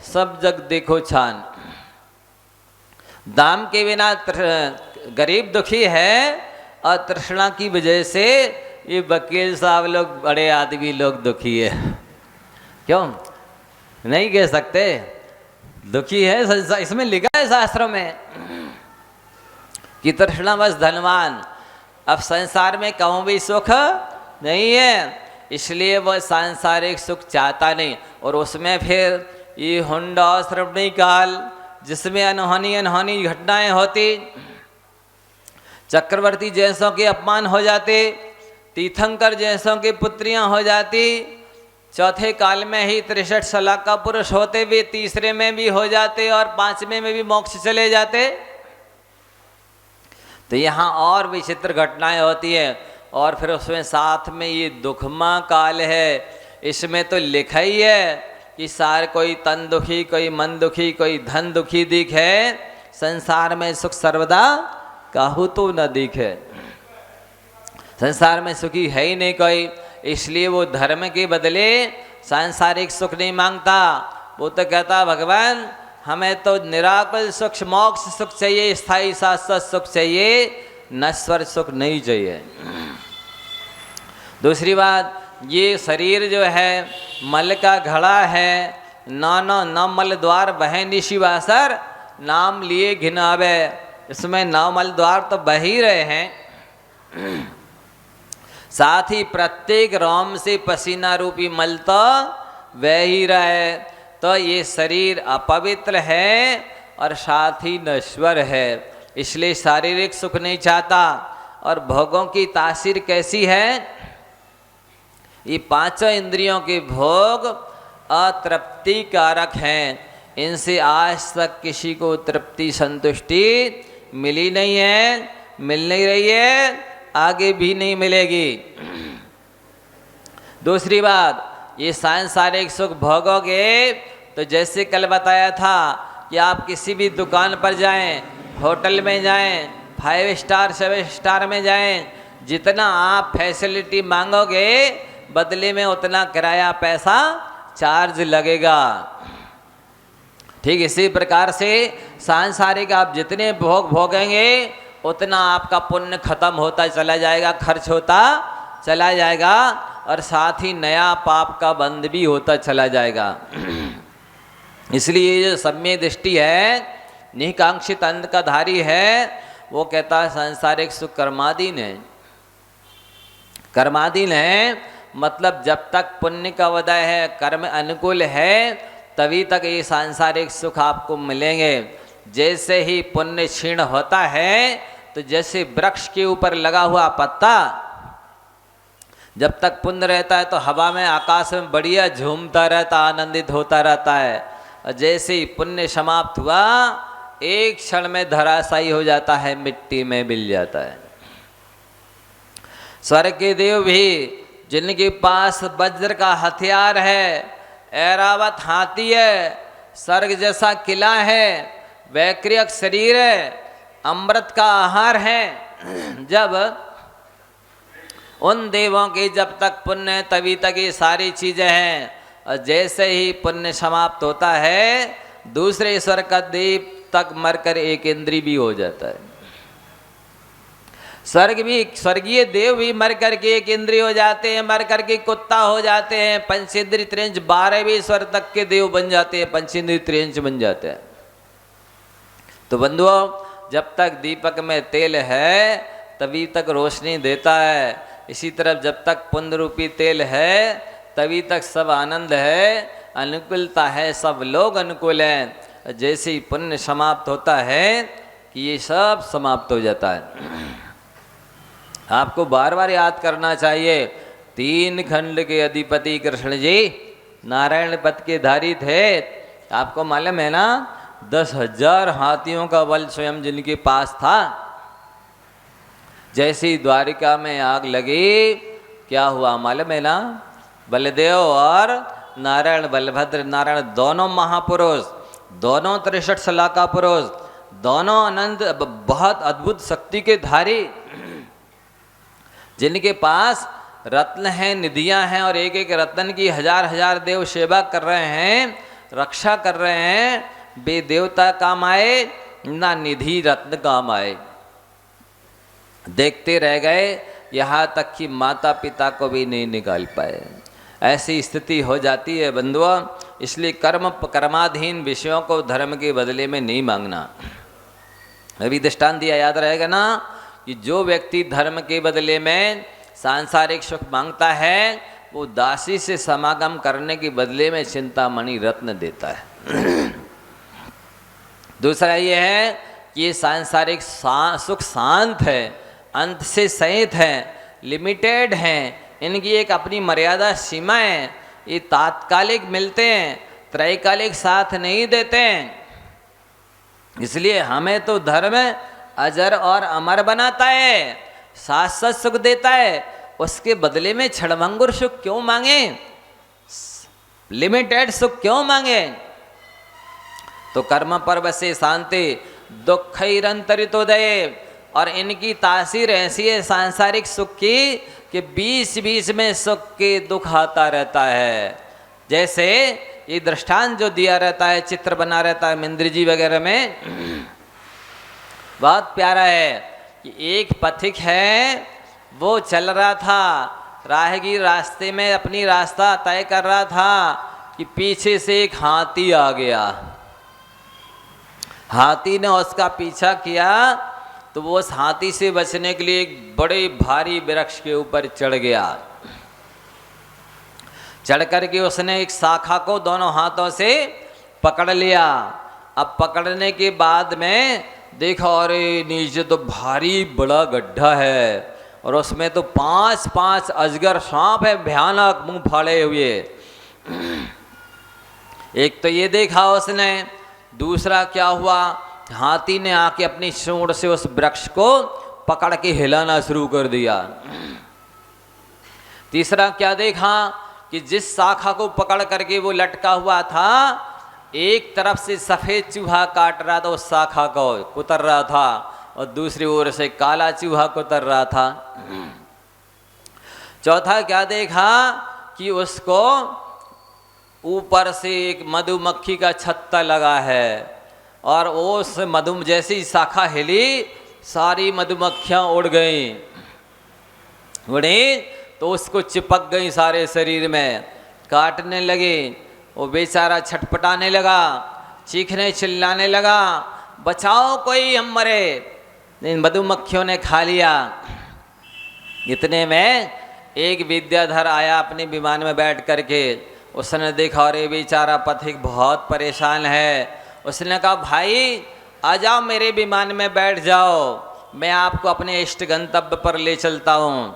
सब जग देखो छान। दाम के बिना गरीब दुखी है, और तृष्णा की वजह से ये वकील साहब लोग, बड़े आदमी लोग दुखी है। क्यों नहीं कह सकते? दुखी है संसार। इसमें लिखा है शास्त्रों में कि तृष्णावश धनवान। अब संसार में कहूँ भी सुख नहीं है, इसलिए वह सांसारिक सुख चाहता नहीं। और उसमें फिर ये हुंडा श्रवणी काल, जिसमें अनहोनी अनहोनी घटनाएं होती, चक्रवर्ती जैसों के अपमान हो जाते, तीर्थंकर जैसों की पुत्रियां हो जाती, चौथे काल में ही 63 साल का पुरुष होते भी तीसरे में भी हो जाते और पांचवें में भी मोक्ष चले जाते। तो यहाँ और विचित्र घटनाएं होती है। और फिर उसमें साथ में ये दुखमा काल है, इसमें तो लिखा ही है कि सार कोई तन दुखी, कोई मन दुखी, कोई धन दुखी दिखे, संसार में सुख सर्वदा काहू तो न दिखे। संसार में सुखी है ही नहीं कोई, इसलिए वो धर्म के बदले सांसारिक सुख नहीं मांगता। वो तो कहता भगवान हमें तो निराकुल सुख, मोक्ष सुख चाहिए, स्थायी शाश्वत सुख चाहिए, नश्वर सुख नहीं चाहिए। दूसरी बात, ये शरीर जो है मल का घड़ा है, नानो न मल द्वार बहे निशिवासर, नाम लिए घिनावे। इसमें नौ मल द्वार तो बह ही रहे हैं, साथ ही प्रत्येक रोम से पसीना रूपी मल तो बह ही रहा है। तो ये शरीर अपवित्र है और साथ ही नश्वर है, इसलिए शारीरिक सुख नहीं चाहता। और भोगों की तासीर कैसी है, ये पांचों इंद्रियों के भोग अतृप्ति कारक हैं, इनसे आज तक किसी को तृप्ति संतुष्टि मिली नहीं है, मिल नहीं रही है, आगे भी नहीं मिलेगी। दूसरी बात, ये सांसारिक सुख भोगोगे तो जैसे कल बताया था कि आप किसी भी दुकान पर जाएं, होटल में जाएं, 5 स्टार 7 स्टार में जाएं, जितना आप फैसिलिटी मांगोगे बदले में उतना किराया पैसा चार्ज लगेगा। ठीक इसी प्रकार से सांसारिक आप जितने भोग भोगेंगे उतना आपका पुण्य खत्म होता चला जाएगा, खर्च होता चला जाएगा, और साथ ही नया पाप का बंध भी होता चला जाएगा। इसलिए जो सम्य दृष्टि है, निकांक्षित अंत का धारी है, वो कहता है सांसारिक सुख कर्माधीन है। कर्माधीन है मतलब जब तक पुण्य का उदय है, कर्म अनुकूल है, तभी तक ये सांसारिक सुख आपको मिलेंगे। जैसे ही पुण्य क्षीण होता है, तो जैसे वृक्ष के ऊपर लगा हुआ पत्ता जब तक पुण्य रहता है तो हवा में, आकाश में बढ़िया झूमता रहता, आनंदित होता रहता है, और जैसे ही पुण्य समाप्त हुआ एक क्षण में धराशायी हो जाता है, मिट्टी में मिल जाता है। स्वर्ग के देव भी जिनके पास वज्र का हथियार है, ऐरावत हाथी है, स्वर्ग जैसा किला है, वैक्रियक शरीर है, अमृत का आहार है, जब उन देवों की जब तक पुण्य है तभी तक ये सारी चीजें हैं, और जैसे ही पुण्य समाप्त होता है दूसरे स्वर का देव तक मरकर एक इंद्री भी हो जाता है। स्वर्गीय देव भी मर करके एक इंद्रिय हो जाते हैं, मर करके कुत्ता हो जाते हैं, पंचेंद्रिय त्रिंच 12वें स्वर तक के देव बन जाते हैं, पंचेंद्रिय त्रिंच बन जाते हैं। तो बंधुओं, जब तक दीपक में तेल है तभी तक रोशनी देता है, इसी तरह जब तक पुण्य रूपी तेल है तभी तक सब आनंद है, अनुकूलता है, सब लोग अनुकूल हैं। जैसे ही पुण्य समाप्त होता है कि ये सब समाप्त हो जाता है। आपको बार बार याद करना चाहिए, 3 खंड के अधिपति कृष्ण जी नारायण पद के धारी थे। आपको मालूम है ना, 10,000 हाथियों का बल स्वयं जिनके पास था। जैसी द्वारिका में आग लगी, क्या हुआ मालूम है ना, बलदेव और नारायण, बलभद्र नारायण दोनों महापुरुष, दोनों 63 साल का पुरुष, दोनों अनंत बहुत अद्भुत शक्ति के धारी, जिनके पास रत्न हैं, निधियां हैं, और एक एक रत्न की 1000 देव सेवा कर रहे हैं, रक्षा कर रहे हैं। वे देवता काम आए ना निधि रत्न काम आए, देखते रह गए, यहाँ तक कि माता पिता को भी नहीं निकाल पाए। ऐसी स्थिति हो जाती है बंधुओं। इसलिए कर्माधीन विषयों को धर्म के बदले में नहीं मांगना। अभी दृष्टांत दिया, याद रहेगा ना, कि जो व्यक्ति धर्म के बदले में सांसारिक सुख मांगता है, वो दासी से समागम करने के बदले में चिंतामणि रत्न देता है। दूसरा ये है, ये सांसारिक सुख शांत है, अंत से सहित है, लिमिटेड हैं, इनकी एक अपनी मर्यादा सीमा है, ये तात्कालिक मिलते हैं, त्रैकालिक साथ नहीं देते हैं। इसलिए हमें तो धर्म अजर और अमर बनाता है, शाश्वत सुख देता है, उसके बदले में क्षणभंगुर सुख क्यों मांगे, लिमिटेड सुख क्यों मांगे। तो कर्म पर्वसे शांति दुखैरंतरितोदये, और इनकी तासीर ऐसी है सांसारिक सुख की कि बीच बीच में सुख के दुख आता रहता है। जैसे ये दृष्टांत जो दिया रहता है, चित्र बना रहता है मिंद्र जी वगैरह में, बहुत प्यारा है कि एक पथिक है, वो चल रहा था, राहगीर रास्ते में अपनी रास्ता तय कर रहा था कि पीछे से एक हाथी आ गया। हाथी ने उसका पीछा किया तो वो उस हाथी से बचने के लिए एक बड़े भारी वृक्ष के ऊपर चढ़ गया। चढ़ करके उसने एक शाखा को दोनों हाथों से पकड़ लिया। अब पकड़ने के बाद में देखा, अरे नीचे तो भारी बड़ा गड्ढा है और उसमें तो 5 अजगर सांप है, भयानक मुंह फाड़े हुए। एक तो ये देखा उसने। दूसरा क्या हुआ, हाथी ने आके अपनी सूंड से उस वृक्ष को पकड़ के हिलाना शुरू कर दिया। तीसरा क्या देखा कि जिस शाखा को पकड़ करके वो लटका हुआ था, एक तरफ से सफ़ेद चूहा काट रहा था, उस शाखा को कुतर रहा था, और दूसरी ओर से काला चूहा कुतर रहा था। चौथा क्या देखा कि उसको ऊपर से एक मधुमक्खी का छत्ता लगा है, और उस जैसी शाखा हिली, सारी मधुमक्खियाँ उड़ गईं। उड़ी तो उसको चिपक गई सारे शरीर में, काटने लगी। वो बेचारा छटपटाने लगा, चीखने चिल्लाने लगा, बचाओ कोई, हम मरे। इन मधुमक्खियों ने खा लिया। इतने में एक विद्याधर आया अपने विमान में बैठ करके। उसने देखा, अरे बेचारा पथिक बहुत परेशान है। उसने कहा, भाई आ जाओ मेरे विमान में बैठ जाओ, मैं आपको अपने इष्ट गंतव्य पर ले चलता हूँ।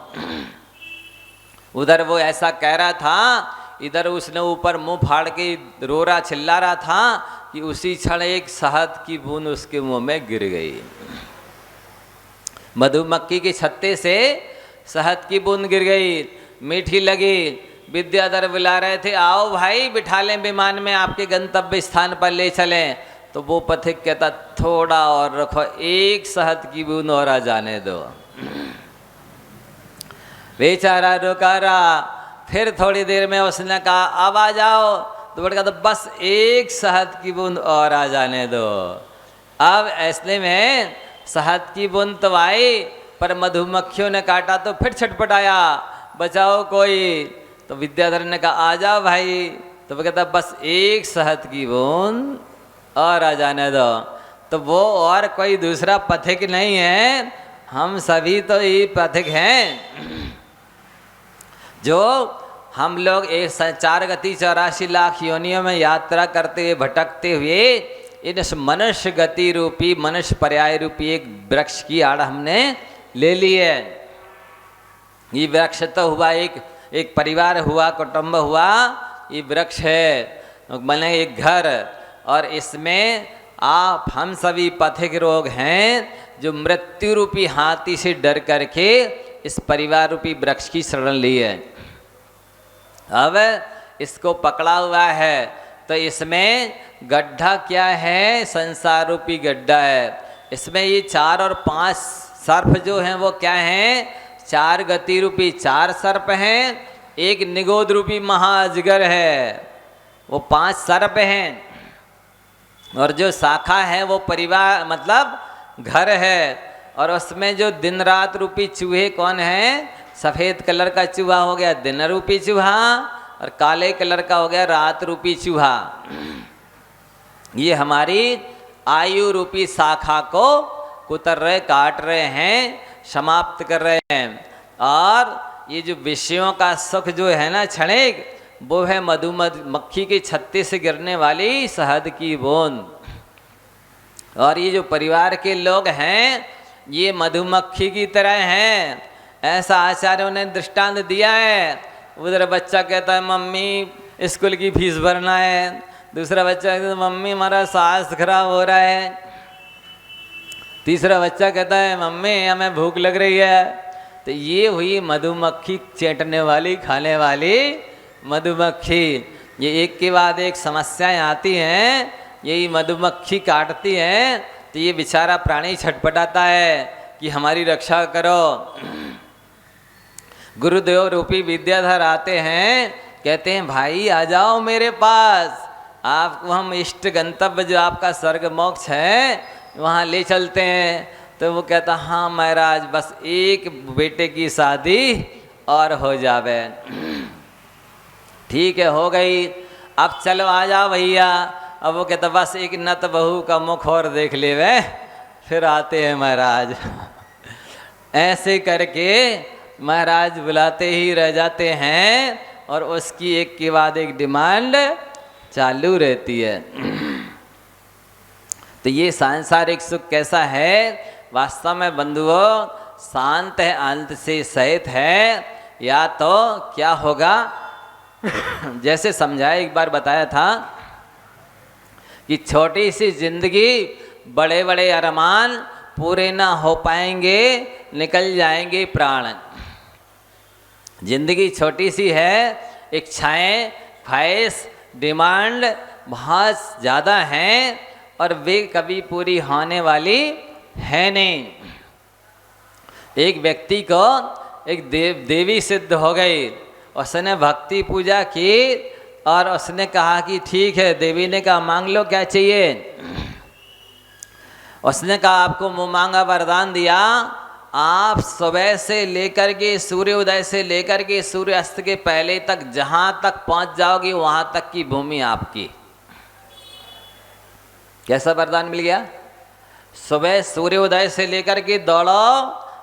उधर वो ऐसा कह रहा था, इधर उसने ऊपर मुंह फाड़ के रो रहा चिल्ला रहा था कि उसी क्षण एक शहद की बूंद उसके मुंह में गिर गई। मधुमक्खी के छत्ते से शहद की बूंद गिर गई, मीठी लगी। विद्याधर बुला रहे थे, आओ भाई बिठा लें विमान में, आपके गंतव्य स्थान पर ले चलें। तो वो पथिक कहता, थोड़ा और रखो, एक शहद की बूंद और आ जाने दो। बेचारा रुका रहा। फिर थोड़ी देर में उसने कहा, अब आ जाओ। तो बोल तो बस एक शहद की बूंद और आ जाने दो। अब ऐसे में शहद की बूंद तो आई, पर मधुमक्खियों ने काटा तो फिर छटपटाया, बचाओ कोई। तो विद्याधर ने कहा, आ जाओ भाई। तो वो कहता, बस एक शहद की बूंद और आ जाने दो। तो वो और कोई दूसरा पथिक नहीं है, हम सभी तो ये पथिक हैं जो हम लोग 4 गति 84 लाख योनियों में यात्रा करते हुए भटकते हुए इस मनुष्य गति रूपी, मनुष्य पर्याय रूपी एक वृक्ष की आड़ हमने ले ली है। ये वृक्ष तो हुआ एक परिवार हुआ, कुटुंब हुआ, ये वृक्ष है, बने एक घर, और इसमें आप हम सभी पथिक लोग हैं जो मृत्यु रूपी हाथी से डर करके इस परिवार रूपी वृक्ष की शरण ली है। अब इसको पकड़ा हुआ है, तो इसमें गड्ढा क्या है, संसार रूपी गड्ढा है। इसमें ये 4 और 5 सर्प जो हैं वो क्या हैं, 4 गति रूपी 4 सर्प हैं, एक निगोद रूपी महाअजगर है, वो 5 सर्प हैं। और जो शाखा है वो परिवार मतलब घर है, और उसमें जो दिन रात रूपी चूहे कौन है, सफ़ेद कलर का चूहा हो गया दिन रूपी चूहा, और काले कलर का हो गया रात रूपी चूहा। ये हमारी आयु रूपी शाखा को कुतर रहे, काट रहे हैं, समाप्त कर रहे हैं। और ये जो विषयों का सुख जो है ना क्षणिक, वो है मधुमक्खी के छत्ते से गिरने वाली शहद की बूंद। और ये जो परिवार के लोग हैं ये मधुमक्खी की तरह हैं, ऐसा आचार्यों ने दृष्टांत दिया है। उधर बच्चा कहता है मम्मी स्कूल की फीस भरना है, दूसरा बच्चा कहता है मम्मी हमारा स्वास्थ्य खराब हो रहा है, तीसरा बच्चा कहता है मम्मी हमें भूख लग रही है। तो ये हुई मधुमक्खी चेटने वाली, खाने वाली मधुमक्खी। ये एक के बाद एक समस्याएं आती हैं, यही मधुमक्खी काटती हैं तो ये बेचारा प्राणी छटपटाता है कि हमारी रक्षा करो। गुरुदेव रूपी विद्याधर आते हैं, कहते हैं भाई आ जाओ मेरे पास, आपको हम इष्ट गंतव्य जो आपका स्वर्ग मोक्ष है वहाँ ले चलते हैं। तो वो कहता हाँ महाराज बस एक बेटे की शादी और हो जावे। ठीक है हो गई, अब चलो आ जाओ भैया। अब वो कहता बस एक नत बहू का मुख और देख ले वे फिर आते हैं महाराज। ऐसे करके महाराज बुलाते ही रह जाते हैं और उसकी एक के बाद एक डिमांड चालू रहती है। तो ये सांसारिक सुख कैसा है? वास्तव में बंधुओं शांत है, अंत से सहित है, या तो क्या होगा जैसे समझाया एक बार बताया था कि छोटी सी जिंदगी, बड़े बड़े अरमान पूरे ना हो पाएंगे, निकल जाएंगे प्राण। जिंदगी छोटी सी है, इच्छाएं, ख्वाहिश, डिमांड बहुत ज़्यादा हैं और वे कभी पूरी होने वाली है नहीं। एक व्यक्ति को एक देवी सिद्ध हो गई, उसने भक्ति पूजा की और उसने कहा कि ठीक है, देवी ने कहा मांग लो क्या चाहिए। उसने कहा आपको मुँह मांगा वरदान दिया, आप सुबह से लेकर के सूर्योदय से लेकर के सूर्यास्त के पहले तक जहाँ तक पहुँच जाओगे वहाँ तक की भूमि आपकी। कैसा वरदान मिल गया? सुबह सूर्योदय से लेकर के दौड़ो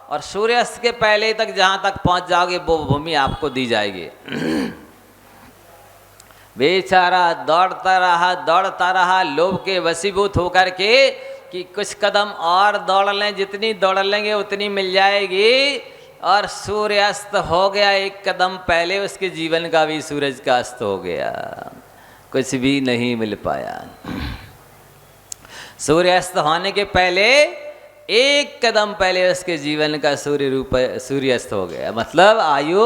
और सूर्यास्त के पहले तक जहाँ तक पहुँच जाओगे वो भूमि आपको दी जाएगी। बेचारा दौड़ता रहा लोभ के वशीभूत होकर के कि कुछ कदम और दौड़ लें, जितनी दौड़ लेंगे उतनी मिल जाएगी। और सूर्यास्त हो गया, एक कदम पहले उसके जीवन का भी सूरज का अस्त हो गया, कुछ भी नहीं मिल पाया। सूर्यास्त होने के पहले एक कदम पहले उसके जीवन का सूर्यास्त हो गया, मतलब आयु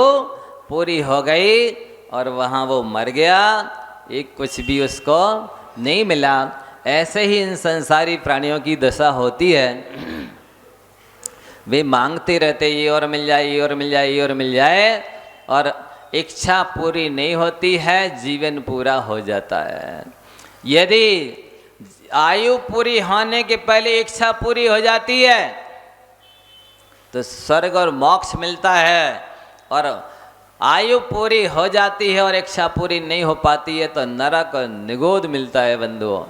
पूरी हो गई और वहाँ वो मर गया, एक कुछ भी उसको नहीं मिला। ऐसे ही इन संसारी प्राणियों की दशा होती है, वे मांगते रहते ये और मिल जाए, ये और मिल जाए, ये और मिल जाए, और इच्छा पूरी नहीं होती है, जीवन पूरा हो जाता है। यदि आयु पूरी होने के पहले इच्छा पूरी हो जाती है तो स्वर्ग और मोक्ष मिलता है, और आयु पूरी हो जाती है और इच्छा पूरी नहीं हो पाती है तो नरक और निगोद मिलता है बंधुओं।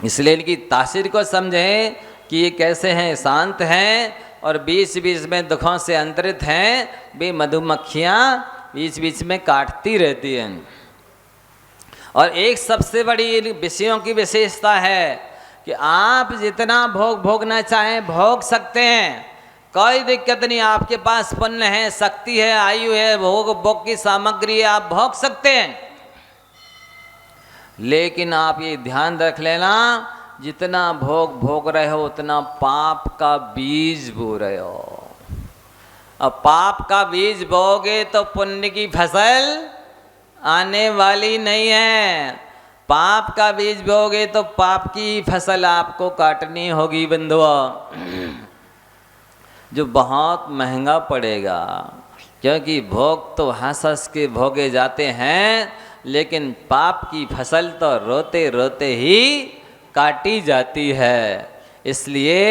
इसलिए इनकी तासीर को समझें कि ये कैसे हैं, शांत हैं और बीच बीच में दुखों से अंतरित हैं। वे मधुमक्खियाँ बीच बीच में काटती रहती हैं। और एक सबसे बड़ी विषयों की विशेषता है कि आप जितना भोगना चाहें भोग सकते हैं, कोई दिक्कत नहीं। आपके पास पुण्य है, शक्ति है, आयु है, भोग की सामग्री है, आप भोग सकते हैं। लेकिन आप ये ध्यान रख लेना, जितना भोग रहे हो उतना पाप का बीज बो रहे हो। अब पाप का बीज बोगे तो पुण्य की फसल आने वाली नहीं है। पाप का बीज बोगे तो पाप की फसल आपको काटनी होगी बंधुओं, जो बहुत महंगा पड़ेगा। क्योंकि भोग तो हंस हंस के भोगे जाते हैं, लेकिन पाप की फसल तो रोते रोते ही काटी जाती है। इसलिए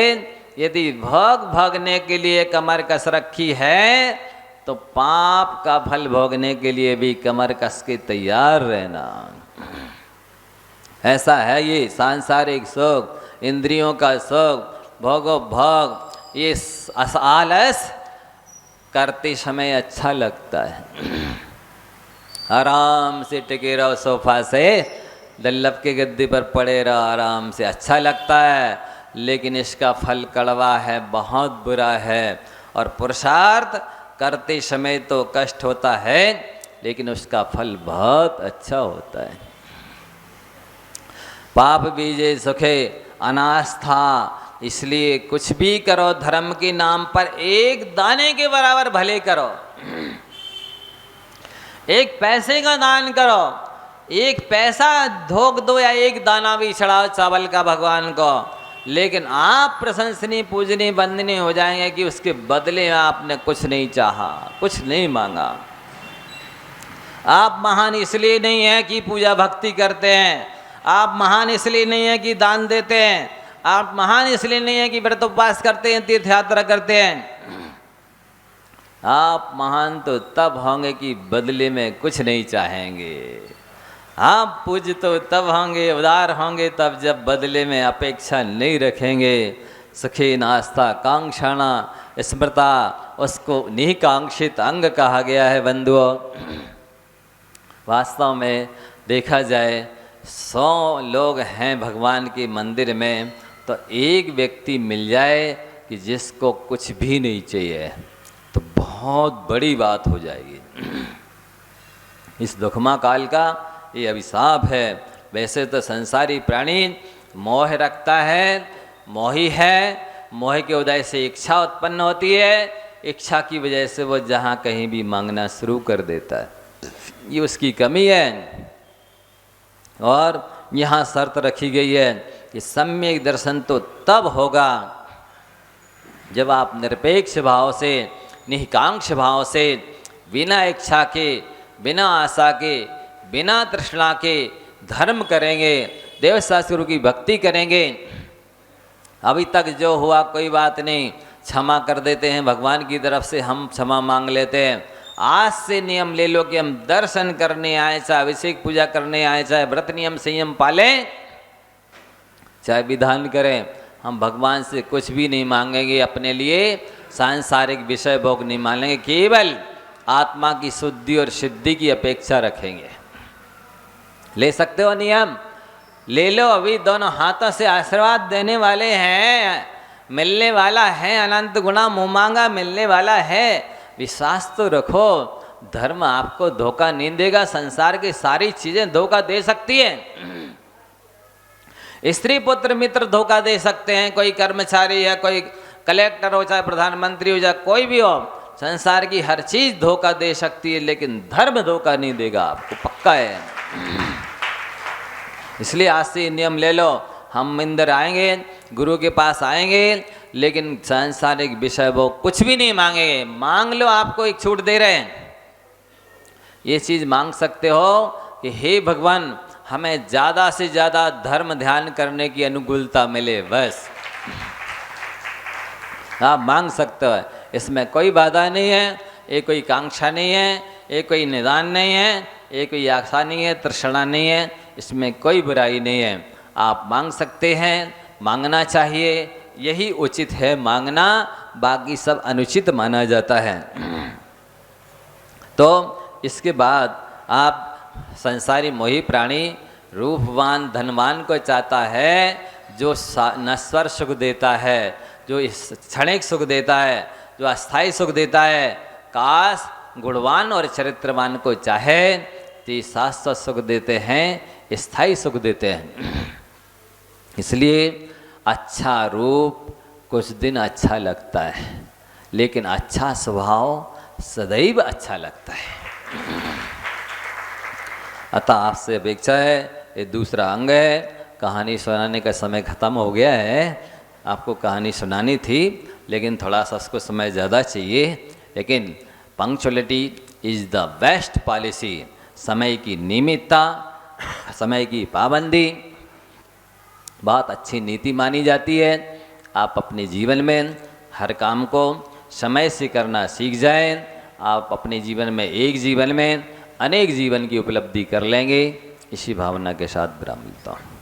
यदि भोगने के लिए कमर कस रखी है तो पाप का फल भोगने के लिए भी कमर कस के तैयार रहना। ऐसा है ये सांसारिक सुख, इंद्रियों का सुख, भोगो भोग, ये आलस करते समय अच्छा लगता है। आराम से टिके रहो सोफा से, दल्लभ के गद्दे पर पड़े रहो आराम से, अच्छा लगता है, लेकिन इसका फल कड़वा है, बहुत बुरा है। और पुरुषार्थ करते समय तो कष्ट होता है, लेकिन उसका फल बहुत अच्छा होता है। पाप बीजे सुखे अनास्था, इसलिए कुछ भी करो धर्म के नाम पर एक दाने के बराबर भले करो। एक पैसे का दान करो, एक पैसा धोख दो या एक दाना भी चढ़ाओ चावल का भगवान को, लेकिन आप प्रशंसनीय पूजनीय वंदनीय हो जाएंगे कि उसके बदले में आपने कुछ नहीं चाहा, कुछ नहीं मांगा। आप महान इसलिए नहीं हैं कि पूजा भक्ति करते हैं, आप महान इसलिए नहीं हैं कि दान देते हैं, आप महान इसलिए नहीं हैं कि व्रत उपवास करते हैं, तीर्थ यात्रा करते हैं। आप महान तो तब होंगे कि बदले में कुछ नहीं चाहेंगे। आप पूज्य तो तब होंगे, उदार होंगे तब जब बदले में अपेक्षा नहीं रखेंगे। सुखी नास्ता कांक्षाणा स्मृता, उसको निकांक्षित अंग कहा गया है बंधुओं। वास्तव में देखा जाए 100 लोग हैं भगवान के मंदिर में, तो एक व्यक्ति मिल जाए कि जिसको कुछ भी नहीं चाहिए, तो बहुत बड़ी बात हो जाएगी। इस दुखमा काल का ये अभिशाप है। वैसे तो संसारी प्राणी मोह रखता है, मोही है, मोह के उदय से इच्छा उत्पन्न होती है, इच्छा की वजह से वो जहाँ कहीं भी मांगना शुरू कर देता है, ये उसकी कमी है। और यहाँ शर्त रखी गई है कि सम्यक दर्शन तो तब होगा जब आप निरपेक्ष भाव से, निष्कांक्ष भाव से, बिना इच्छा के, बिना आशा के, बिना तृष्णा के धर्म करेंगे, देव शास्त्रों की भक्ति करेंगे। अभी तक जो हुआ कोई बात नहीं, क्षमा कर देते हैं, भगवान की तरफ से हम क्षमा मांग लेते हैं। आज से नियम ले लो कि हम दर्शन करने आए, चाहे अभिषेक पूजा करने आए, चाहे व्रत नियम संयम पालें, चाहे विधान करें, हम भगवान से कुछ भी नहीं मांगेंगे अपने लिए, सांसारिक विषय भोग नहीं मांगेंगे, केवल आत्मा की शुद्धि और सिद्धि की अपेक्षा रखेंगे। ले सकते हो नियम, ले लो। अभी दोनों हाथों से आशीर्वाद देने वाले हैं, मिलने वाला है, अनंत गुणा मुँह मांगा मिलने वाला है। विश्वास तो रखो, धर्म आपको धोखा नहीं देगा। संसार की सारी चीजें धोखा दे सकती है। स्त्री पुत्र मित्र धोखा दे सकते हैं, कोई कर्मचारी है, कोई कलेक्टर हो, चाहे प्रधानमंत्री हो, चाहे कोई भी हो, संसार की हर चीज धोखा दे सकती है, लेकिन धर्म धोखा नहीं देगा आपको, पक्का है। इसलिए आज से नियम ले लो, हम मंदिर आएंगे, गुरु के पास आएंगे, लेकिन सांसारिक विषय वो कुछ भी नहीं मांगेंगे। मांग लो, आपको एक छूट दे रहे हैं, ये चीज मांग सकते हो कि हे भगवान हमें ज़्यादा से ज़्यादा धर्म ध्यान करने की अनुकूलता मिले, बस आप मांग सकते हो। इसमें कोई बाधा नहीं है, ये कोई कांक्षा नहीं है, ये कोई निदान नहीं है, ये कोई आशा नहीं है, तृष्णा नहीं है, इसमें कोई बुराई नहीं है। आप मांग सकते हैं, मांगना चाहिए, यही उचित है मांगना, बाकी सब अनुचित माना जाता है। तो इसके बाद आप संसारी मोही प्राणी रूपवान धनवान को चाहता है, जो नश्वर सुख देता है, जो क्षणिक सुख देता है, जो अस्थायी सुख देता है। काश गुणवान और चरित्रवान को चाहे तो शाश्वत सुख देते हैं, स्थायी सुख देते हैं। इसलिए अच्छा रूप कुछ दिन अच्छा लगता है, लेकिन अच्छा स्वभाव सदैव अच्छा लगता है। अतः आपसे अपेक्षा है, ये दूसरा अंग है, कहानी सुनाने का समय खत्म हो गया है। आपको कहानी सुनानी थी, लेकिन थोड़ा सा उसको समय ज़्यादा चाहिए। लेकिन punctuality is the best policy. समय की नियमितता, समय की पाबंदी बहुत अच्छी नीति मानी जाती है। आप अपने जीवन में हर काम को समय से करना सीख जाएं, आप अपने जीवन में एक जीवन में अनेक जीवन की उपलब्धि कर लेंगे। इसी भावना के साथ विराम मिलता हूँ।